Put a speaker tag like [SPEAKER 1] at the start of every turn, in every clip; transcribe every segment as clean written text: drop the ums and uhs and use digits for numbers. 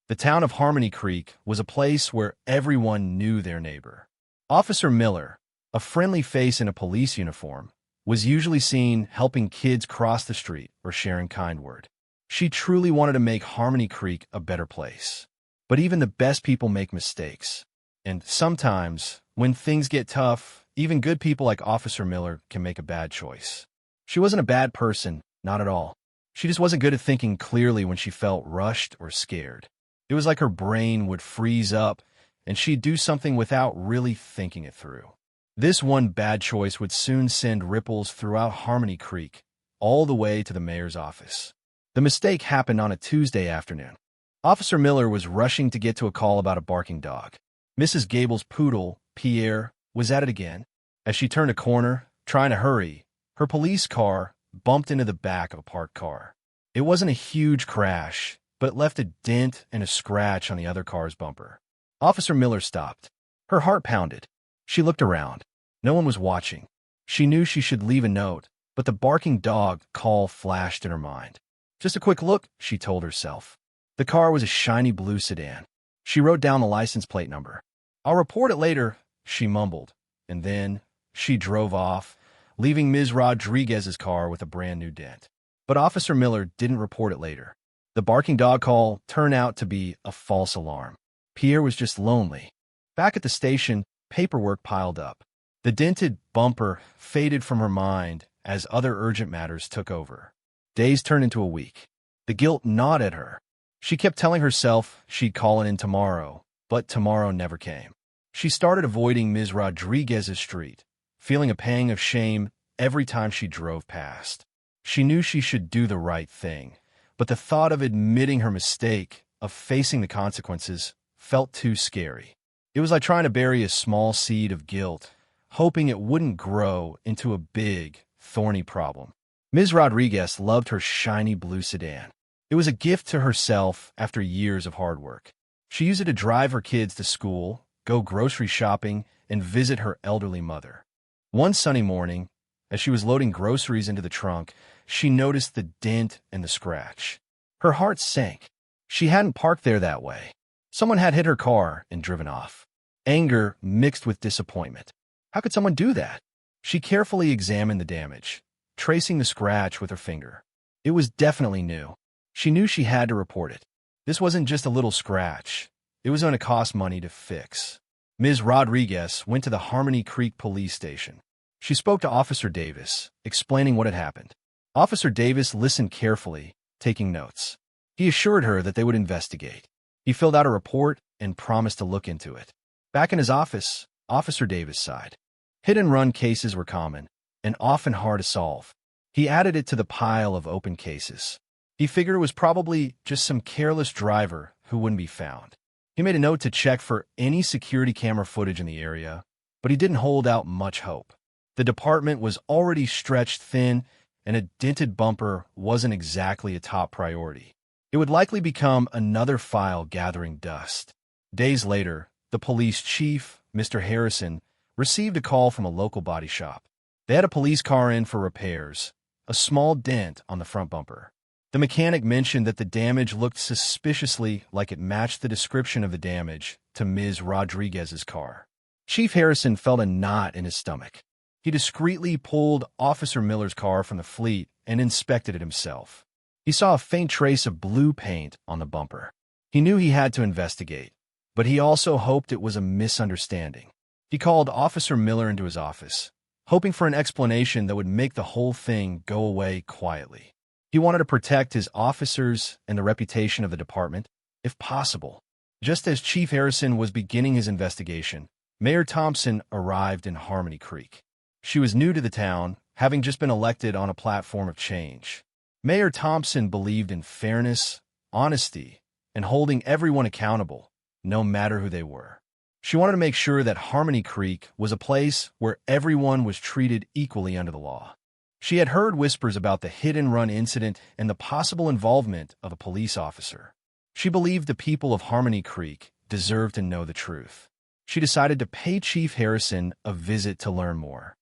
[SPEAKER 1] The town of Harmony Creek was a place where everyone knew their neighbor. Officer Miller, a friendly face in a police uniform, was usually seen helping kids cross the street or sharing kind word. She truly wanted to make Harmony Creek a better place. But even the best people make mistakes. And sometimes, when things get tough, even good people like Officer Miller can make a bad choice. She wasn't a bad person, not at all. She just wasn't good at thinking clearly when she felt rushed or scared. It was like her brain would freeze up, and she'd do something without really thinking it through. This one bad choice would soon send ripples throughout Harmony Creek, all the way to the mayor's office. The mistake happened on a Tuesday afternoon. Officer Miller was rushing to get to a call about a barking dog. Mrs. Gable's poodle, Pierre, was at it again. As she turned a corner, trying to hurry, her police car bumped into the back of a parked car. It wasn't a huge crash, but it left a dent and a scratch on the other car's bumper. Officer Miller stopped. Her heart pounded. She looked around. No one was watching. She knew she should leave a note, but the barking dog call flashed in her mind. Just a quick look, she told herself. The car was a shiny blue sedan. She wrote down the license plate number. "I'll report it later," she mumbled, and then she drove off, leaving Ms. Rodriguez's car with a brand new dent. But Officer Miller didn't report it later. The barking dog call turned out to be a false alarm. Pierre was just lonely. Back at the station, paperwork piled up. The dented bumper faded from her mind as other urgent matters took over. Days turned into a week. The guilt gnawed at her. She kept telling herself she'd call it in tomorrow, but tomorrow never came. She started avoiding Ms. Rodriguez's street, feeling a pang of shame every time she drove past. She knew she should do the right thing, but the thought of admitting her mistake, of facing the consequences, felt too scary. It was like trying to bury a small seed of guilt, hoping it wouldn't grow into a big, thorny problem. Ms. Rodriguez loved her shiny blue sedan. It was a gift to herself after years of hard work. She used it to drive her kids to school, go grocery shopping, and visit her elderly mother. One sunny morning, as she was loading groceries into the trunk, she noticed the dent and the scratch. Her heart sank. She hadn't parked there that way. Someone had hit her car and driven off. Anger mixed with disappointment. How could someone do that? She carefully examined the damage, tracing the scratch with her finger. It was definitely new. She knew she had to report it. This wasn't just a little scratch. It was going to cost money to fix. Ms. Rodriguez went to the Harmony Creek police station. She spoke to Officer Davis, explaining what had happened. Officer Davis listened carefully, taking notes. He assured her that they would investigate. He filled out a report and promised to look into it. Back in his office, Officer Davis sighed. Hit-and-run cases were common, and often hard to solve. He added it to the pile of open cases. He figured it was probably just some careless driver who wouldn't be found. He made a note to check for any security camera footage in the area, but he didn't hold out much hope. The department was already stretched thin, and a dented bumper wasn't exactly a top priority. It would likely become another file gathering dust. Days later, the police chief, Mr. Harrison, received a call from a local body shop. They had a police car in for repairs, a small dent on the front bumper. The mechanic mentioned that the damage looked suspiciously like it matched the description of the damage to Ms. Rodriguez's car. Chief Harrison felt a knot in his stomach. He discreetly pulled Officer Miller's car from the fleet and inspected it himself. He saw a faint trace of blue paint on the bumper. He knew he had to investigate, but he also hoped it was a misunderstanding. He called Officer Miller into his office, hoping for an explanation that would make the whole thing go away quietly. He wanted to protect his officers and the reputation of the department, if possible. Just as Chief Harrison was beginning his investigation, Mayor Thompson arrived in Harmony Creek. She was new to the town, having just been elected on a platform of change. Mayor Thompson believed in fairness, honesty, and holding everyone accountable, no matter who they were. She wanted to make sure that Harmony Creek was a place where everyone was treated equally under the law. She had heard whispers about the hit-and-run incident and the possible involvement of a police officer. She believed the people of Harmony Creek deserved to know the truth. She decided to pay Chief Harrison a visit to learn more.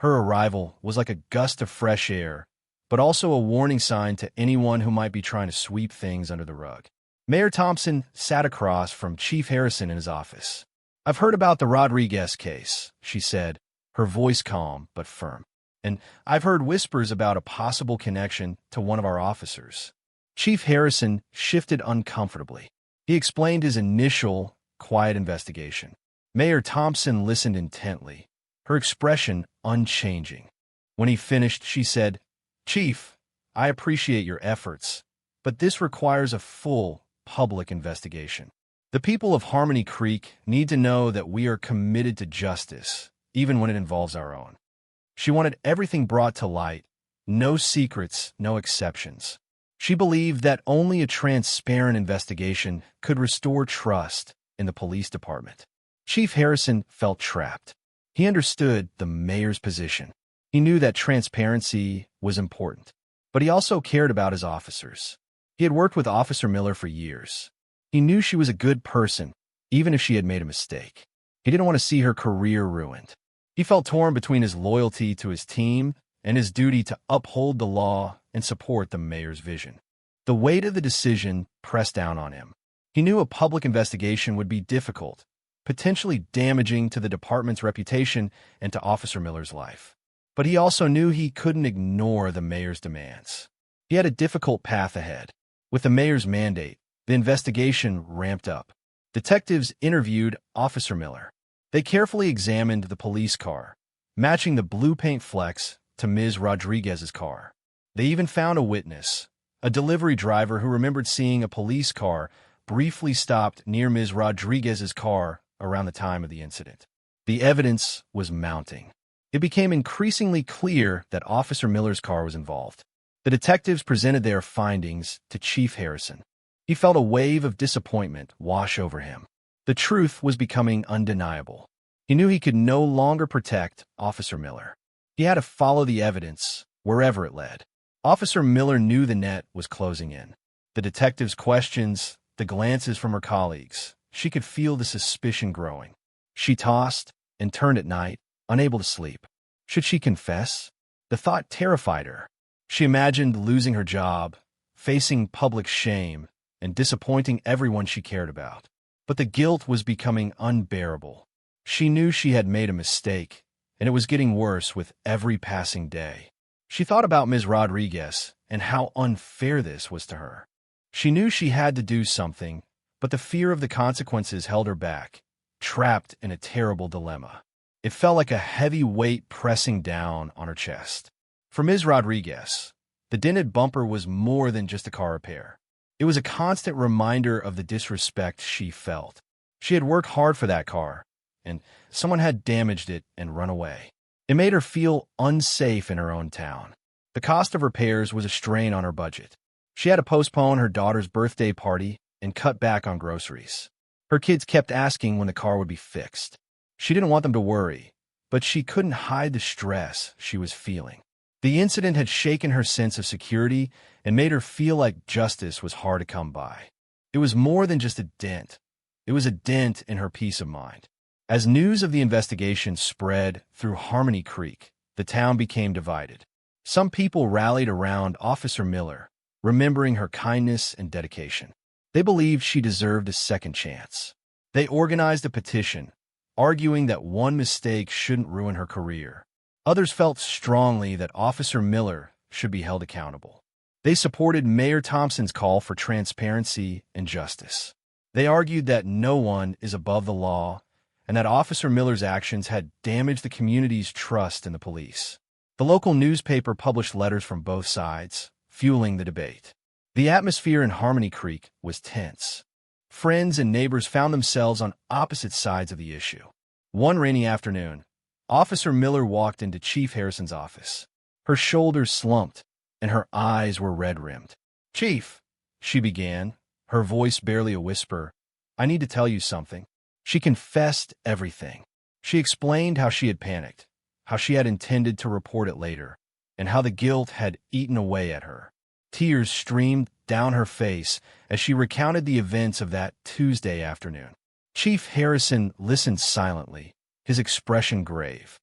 [SPEAKER 1] Her arrival was like a gust of fresh air, but also a warning sign to anyone who might be trying to sweep things under the rug. Mayor Thompson sat across from Chief Harrison in his office. "I've heard about the Rodriguez case," she said, her voice calm but firm. "And I've heard whispers about a possible connection to one of our officers." Chief Harrison shifted uncomfortably. He explained his initial, quiet investigation. Mayor Thompson listened intently, her expression unchanging. When he finished, she said, "Chief, I appreciate your efforts, but this requires a full, public investigation. The people of Harmony Creek need to know that we are committed to justice, even when it involves our own." She wanted everything brought to light, no secrets, no exceptions. She believed that only a transparent investigation could restore trust in the police department. Chief Harrison felt trapped. He understood the mayor's position. He knew that transparency was important, but he also cared about his officers. He had worked with Officer Miller for years. He knew she was a good person, even if she had made a mistake. He didn't want to see her career ruined. He felt torn between his loyalty to his team and his duty to uphold the law and support the mayor's vision. The weight of the decision pressed down on him. He knew a public investigation would be difficult, potentially damaging to the department's reputation and to Officer Miller's life. But he also knew he couldn't ignore the mayor's demands. He had a difficult path ahead. With the mayor's mandate, the investigation ramped up. Detectives interviewed Officer Miller. They carefully examined the police car, matching the blue paint flecks to Ms. Rodriguez's car. They even found a witness, a delivery driver who remembered seeing a police car briefly stopped near Ms. Rodriguez's car around the time of the incident. The evidence was mounting. It became increasingly clear that Officer Miller's car was involved. The detectives presented their findings to Chief Harrison. He felt a wave of disappointment wash over him. The truth was becoming undeniable. He knew he could no longer protect Officer Miller. He had to follow the evidence wherever it led. Officer Miller knew the net was closing in. The detective's questions, the glances from her colleagues, she could feel the suspicion growing. She tossed and turned at night, unable to sleep. Should she confess? The thought terrified her. She imagined losing her job, facing public shame, and disappointing everyone she cared about. But the guilt was becoming unbearable. She knew she had made a mistake, and it was getting worse with every passing day. She thought about Ms. Rodriguez and how unfair this was to her. She knew she had to do something, but the fear of the consequences held her back, trapped in a terrible dilemma. It felt like a heavy weight pressing down on her chest. For Ms. Rodriguez, the dented bumper was more than just a car repair. It was a constant reminder of the disrespect she felt. She had worked hard for that car, and someone had damaged it and run away. It made her feel unsafe in her own town. The cost of repairs was a strain on her budget. She had to postpone her daughter's birthday party and cut back on groceries. Her kids kept asking when the car would be fixed. She didn't want them to worry, but she couldn't hide the stress she was feeling. The incident had shaken her sense of security and made her feel like justice was hard to come by. It was more than just a dent. It was a dent in her peace of mind. As news of the investigation spread through Harmony Creek, the town became divided. Some people rallied around Officer Miller, remembering her kindness and dedication. They believed she deserved a second chance. They organized a petition, arguing that one mistake shouldn't ruin her career. Others felt strongly that Officer Miller should be held accountable. They supported Mayor Thompson's call for transparency and justice. They argued that no one is above the law and that Officer Miller's actions had damaged the community's trust in the police. The local newspaper published letters from both sides, fueling the debate. The atmosphere in Harmony Creek was tense. Friends and neighbors found themselves on opposite sides of the issue. One rainy afternoon, Officer Miller walked into Chief Harrison's office. Her shoulders slumped, and her eyes were red-rimmed. "Chief," she began, her voice barely a whisper, "I need to tell you something." She confessed everything. She explained how she had panicked, how she had intended to report it later, and how the guilt had eaten away at her. Tears streamed down her face as she recounted the events of that Tuesday afternoon. Chief Harrison listened silently, his expression grave.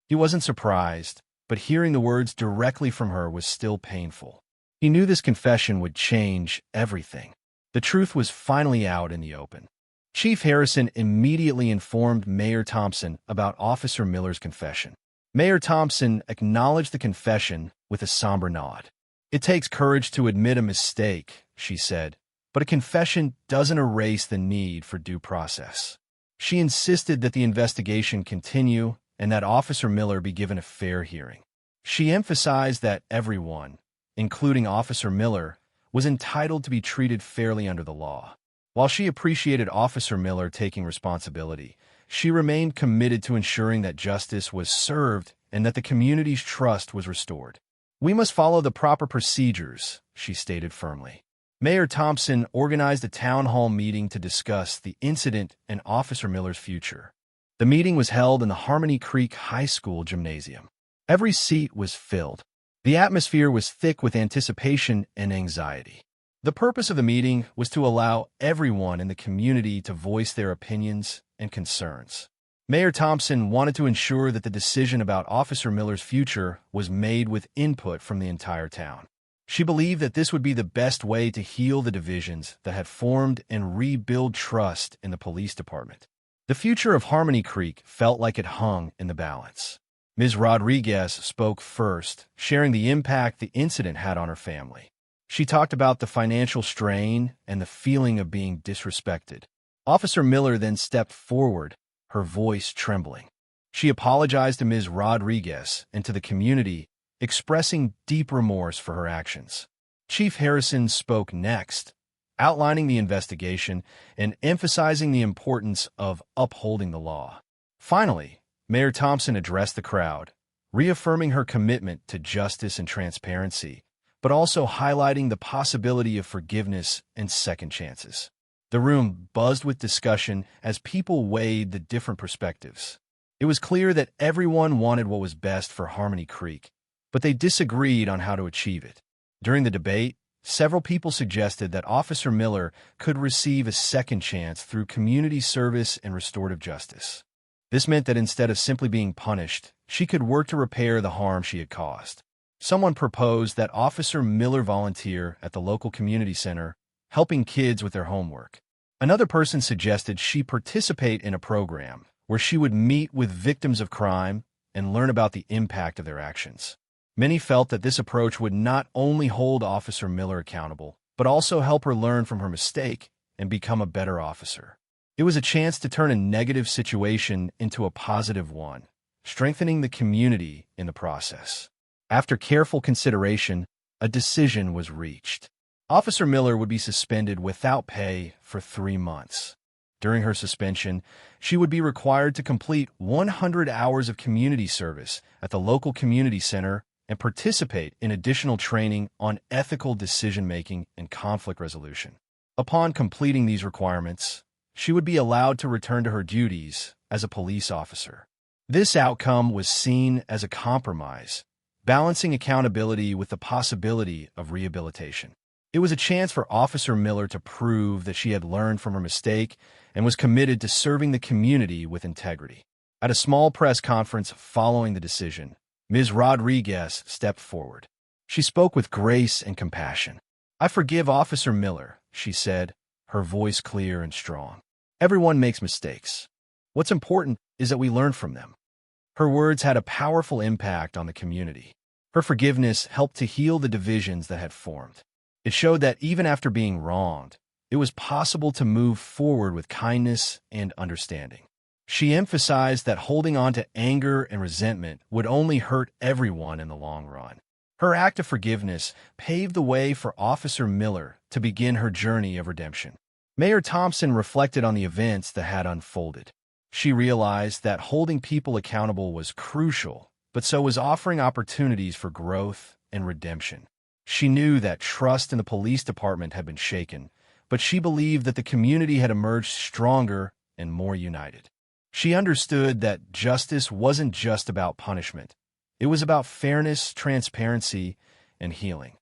[SPEAKER 1] He wasn't surprised, but hearing the words directly from her was still painful. He knew this confession would change everything. The truth was finally out in the open. Chief Harrison immediately informed Mayor Thompson about Officer Miller's confession. Mayor Thompson acknowledged the confession with a somber nod. "It takes courage to admit a mistake," she said, "but a confession doesn't erase the need for due process." She insisted that the investigation continue and that Officer Miller be given a fair hearing. She emphasized that everyone, including Officer Miller, was entitled to be treated fairly under the law. While she appreciated Officer Miller taking responsibility, she remained committed to ensuring that justice was served and that the community's trust was restored. "We must follow the proper procedures," she stated firmly. Mayor Thompson organized a town hall meeting to discuss the incident and Officer Miller's future. The meeting was held in the Harmony Creek High School gymnasium. Every seat was filled. The atmosphere was thick with anticipation and anxiety. The purpose of the meeting was to allow everyone in the community to voice their opinions and concerns. Mayor Thompson wanted to ensure that the decision about Officer Miller's future was made with input from the entire town. She believed that this would be the best way to heal the divisions that had formed and rebuild trust in the police department. The future of Harmony Creek felt like it hung in the balance. Ms. Rodriguez spoke first, sharing the impact the incident had on her family. She talked about the financial strain and the feeling of being disrespected. Officer Miller then stepped forward, her voice trembling. She apologized to Ms. Rodriguez and to the community, expressing deep remorse for her actions. Chief Harrison spoke next, outlining the investigation and emphasizing the importance of upholding the law. Finally, Mayor Thompson addressed the crowd, reaffirming her commitment to justice and transparency, but also highlighting the possibility of forgiveness and second chances. The room buzzed with discussion as people weighed the different perspectives. It was clear that everyone wanted what was best for Harmony Creek, but they disagreed on how to achieve it. During the debate, several people suggested that Officer Miller could receive a second chance through community service and restorative justice. This meant that instead of simply being punished, she could work to repair the harm she had caused. Someone proposed that Officer Miller volunteer at the local community center, helping kids with their homework. Another person suggested she participate in a program where she would meet with victims of crime and learn about the impact of their actions. Many felt that this approach would not only hold Officer Miller accountable, but also help her learn from her mistake and become a better officer. It was a chance to turn a negative situation into a positive one, strengthening the community in the process. After careful consideration, a decision was reached. Officer Miller would be suspended without pay for 3 months. During her suspension, she would be required to complete 100 hours of community service at the local community center and participate in additional training on ethical decision-making and conflict resolution. Upon completing these requirements, she would be allowed to return to her duties as a police officer. This outcome was seen as a compromise, balancing accountability with the possibility of rehabilitation. It was a chance for Officer Miller to prove that she had learned from her mistake and was committed to serving the community with integrity. At a small press conference following the decision, Ms. Rodriguez stepped forward. She spoke with grace and compassion. "I forgive Officer Miller," she said, her voice clear and strong. "Everyone makes mistakes. What's important is that we learn from them." Her words had a powerful impact on the community. Her forgiveness helped to heal the divisions that had formed. It showed that even after being wronged, it was possible to move forward with kindness and understanding. She emphasized that holding on to anger and resentment would only hurt everyone in the long run. Her act of forgiveness paved the way for Officer Miller to begin her journey of redemption. Mayor Thompson reflected on the events that had unfolded. She realized that holding people accountable was crucial, but so was offering opportunities for growth and redemption. She knew that trust in the police department had been shaken, but she believed that the community had emerged stronger and more united. She understood that justice wasn't just about punishment. It was about fairness, transparency, and healing.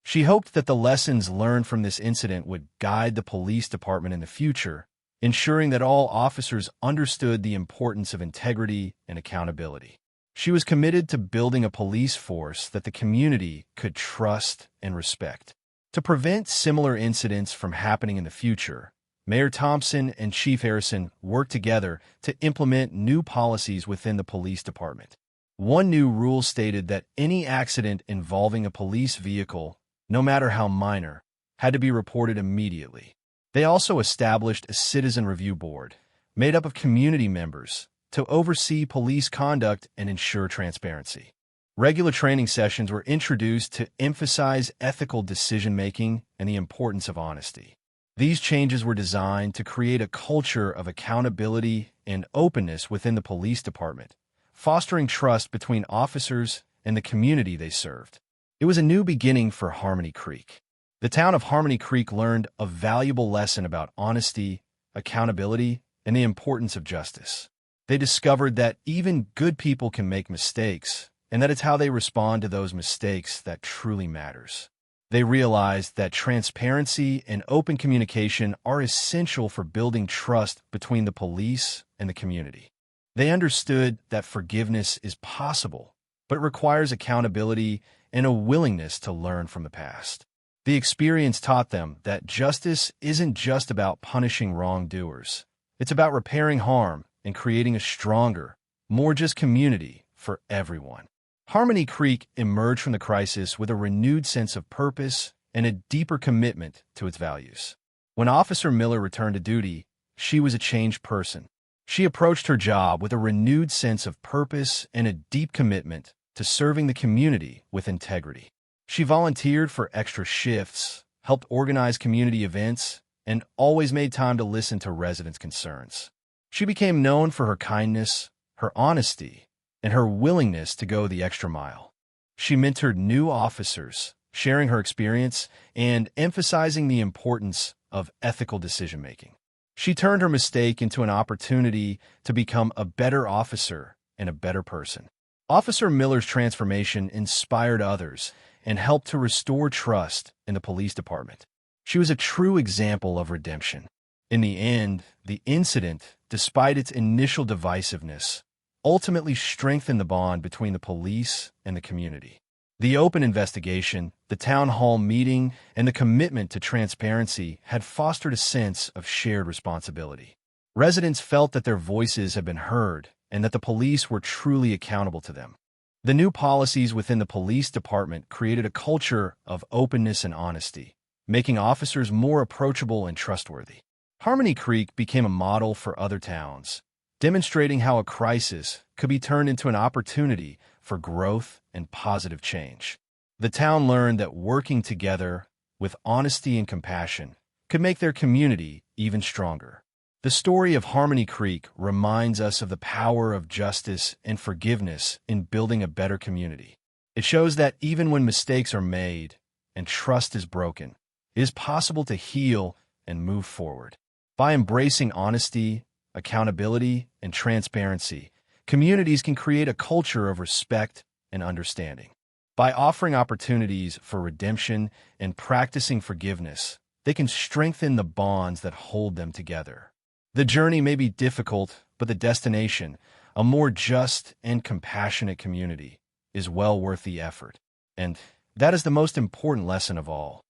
[SPEAKER 1] She hoped that the lessons learned from this incident would guide the police department in the future, ensuring that all officers understood the importance of integrity and accountability. She was committed to building a police force that the community could trust and respect. To prevent similar incidents from happening in the future, Mayor Thompson and Chief Harrison worked together to implement new policies within the police department. One new rule stated that any accident involving a police vehicle, no matter how minor, had to be reported immediately. They also established a citizen review board, made up of community members, to oversee police conduct and ensure transparency. Regular training sessions were introduced to emphasize ethical decision-making and the importance of honesty. These changes were designed to create a culture of accountability and openness within the police department, fostering trust between officers and the community they served. It was a new beginning for Harmony Creek. The town of Harmony Creek learned a valuable lesson about honesty, accountability, and the importance of justice. They discovered that even good people can make mistakes, and that it's how they respond to those mistakes that truly matters. They realized that transparency and open communication are essential for building trust between the police and the community. They understood that forgiveness is possible, but it requires accountability and a willingness to learn from the past. The experience taught them that justice isn't just about punishing wrongdoers. It's about repairing harm and creating a stronger, more just community for everyone. Harmony Creek emerged from the crisis with a renewed sense of purpose and a deeper commitment to its values. When Officer Miller returned to duty, she was a changed person. She approached her job with a renewed sense of purpose and a deep commitment to serving the community with integrity. She volunteered for extra shifts, helped organize community events, and always made time to listen to residents' concerns. She became known for her kindness, her honesty, and her willingness to go the extra mile. She mentored new officers, sharing her experience and emphasizing the importance of ethical decision-making. She turned her mistake into an opportunity to become a better officer and a better person. Officer Miller's transformation inspired others and helped to restore trust in the police department. She was a true example of redemption. In the end, the incident, despite its initial divisiveness, ultimately strengthened the bond between the police and the community. The open investigation, the town hall meeting, and the commitment to transparency had fostered a sense of shared responsibility. Residents felt that their voices had been heard and that the police were truly accountable to them. The new policies within the police department created a culture of openness and honesty, making officers more approachable and trustworthy. Harmony Creek became a model for other towns, demonstrating how a crisis could be turned into an opportunity for growth and positive change. The town learned that working together with honesty and compassion could make their community even stronger. The story of Harmony Creek reminds us of the power of justice and forgiveness in building a better community. It shows that even when mistakes are made and trust is broken, it is possible to heal and move forward. By embracing honesty, accountability, and transparency, communities can create a culture of respect and understanding. By offering opportunities for redemption and practicing forgiveness, they can strengthen the bonds that hold them together. The journey may be difficult, but the destination, a more just and compassionate community, is well worth the effort. And that is the most important lesson of all.